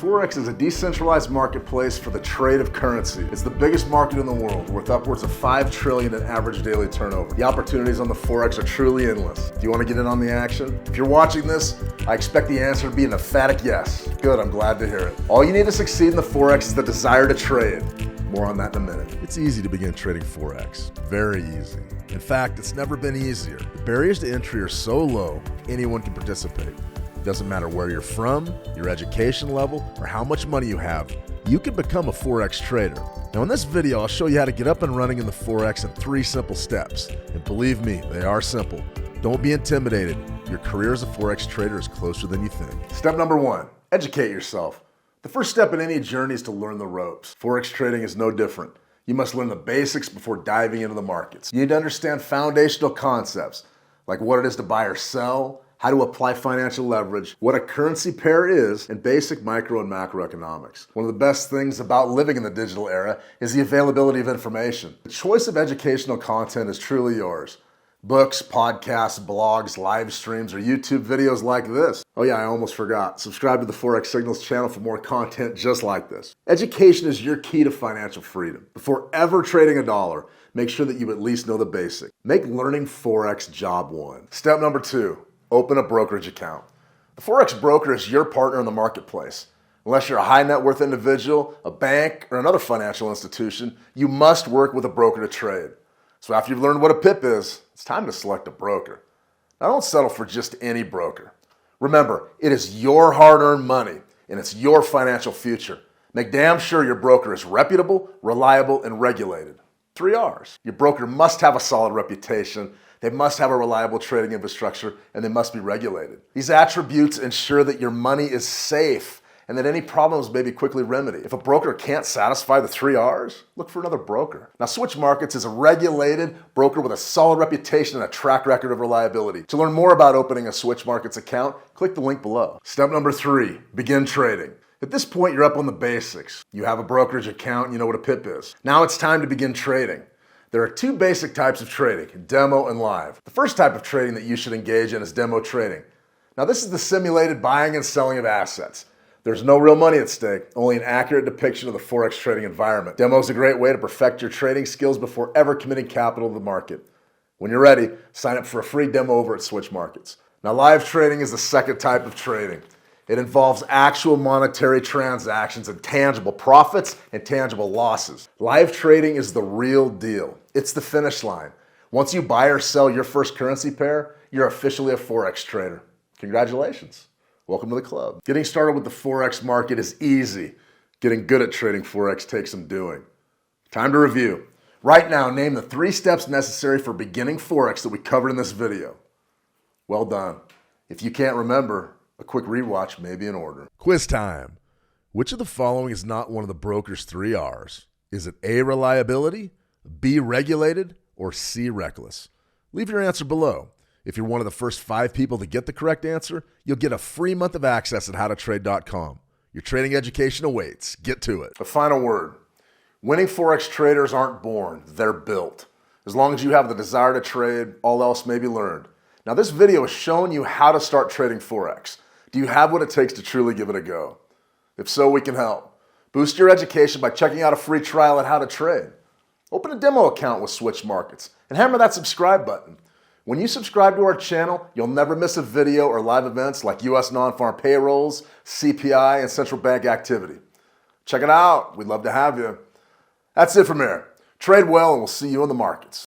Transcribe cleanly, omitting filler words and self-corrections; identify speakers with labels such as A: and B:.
A: Forex is a decentralized marketplace for the trade of currency. It's the biggest market in the world, worth upwards of $5 trillion in average daily turnover. The opportunities on the Forex are truly endless. Do you want to get in on the action? If you're watching this, I expect the answer to be an emphatic yes. Good, I'm glad to hear it. All you need to succeed in the Forex is the desire to trade. More on that in a minute. It's easy to begin trading Forex. Very easy. In fact, it's never been easier. The barriers to entry are so low, anyone can participate. It doesn't matter where you're from, your education level, or how much money you have, you can become a Forex trader. Now in this video, I'll show you how to get up and running in the Forex in 3 simple steps. And believe me, they are simple. Don't be intimidated. Your career as a Forex trader is closer than you think. Step number 1, educate yourself. The first step in any journey is to learn the ropes. Forex trading is no different. You must learn the basics before diving into the markets. You need to understand foundational concepts, like what it is to buy or sell, how to apply financial leverage, what a currency pair is, and basic micro and macroeconomics. One of the best things about living in the digital era is the availability of information. The choice of educational content is truly yours. Books, podcasts, blogs, live streams, or YouTube videos like this. Oh yeah, I almost forgot. Subscribe to the Forex Signals channel for more content just like this. Education is your key to financial freedom. Before ever trading a dollar, make sure that you at least know the basics. Make learning Forex job 1. Step number 2. Open a brokerage account. The Forex broker is your partner in the marketplace. Unless you're a high net worth individual, a bank, or another financial institution, you must work with a broker to trade. So after you've learned what a PIP is, it's time to select a broker. Now don't settle for just any broker. Remember, it is your hard-earned money and it's your financial future. Make damn sure your broker is reputable, reliable, and regulated. 3 R's. Your broker must have a solid reputation, they must have a reliable trading infrastructure, and they must be regulated. These attributes ensure that your money is safe and that any problems may be quickly remedied. If a broker can't satisfy the 3 R's, look for another broker. Now, Switch Markets is a regulated broker with a solid reputation and a track record of reliability. To learn more about opening a Switch Markets account, click the link below. Step number 3, begin trading. At this point, you're up on the basics. You have a brokerage account, and you know what a PIP is. Now it's time to begin trading. There are 2 basic types of trading, demo and live. The first type of trading that you should engage in is demo trading. Now this is the simulated buying and selling of assets. There's no real money at stake, only an accurate depiction of the Forex trading environment. Demo is a great way to perfect your trading skills before ever committing capital to the market. When you're ready, sign up for a free demo over at Switch Markets. Now live trading is the second type of trading. It involves actual monetary transactions and tangible profits and tangible losses. Live trading is the real deal. It's the finish line. Once you buy or sell your first currency pair, you're officially a Forex trader. Congratulations. Welcome to the club. Getting started with the Forex market is easy. Getting good at trading Forex takes some doing. Time to review. Right now, name the 3 steps necessary for beginning Forex that we covered in this video. Well done. If you can't remember, a quick rewatch may be in order. Quiz time. Which of the following is not one of the broker's 3 R's? Is it A, reliability, B, regulated, or C, reckless? Leave your answer below. If you're one of the first 5 people to get the correct answer, you'll get a free month of access at howtotrade.com. Your trading education awaits. Get to it. A final word. Winning Forex traders aren't born, they're built. As long as you have the desire to trade, all else may be learned. Now this video is showing you how to start trading Forex. Do you have what it takes to truly give it a go? If so, we can help. Boost your education by checking out a free trial at How to Trade. Open a demo account with Switch Markets and hammer that subscribe button. When you subscribe to our channel, you'll never miss a video or live events like U.S. non-farm payrolls, CPI, and central bank activity. Check it out. We'd love to have you. That's it from here. Trade well, and we'll see you in the markets.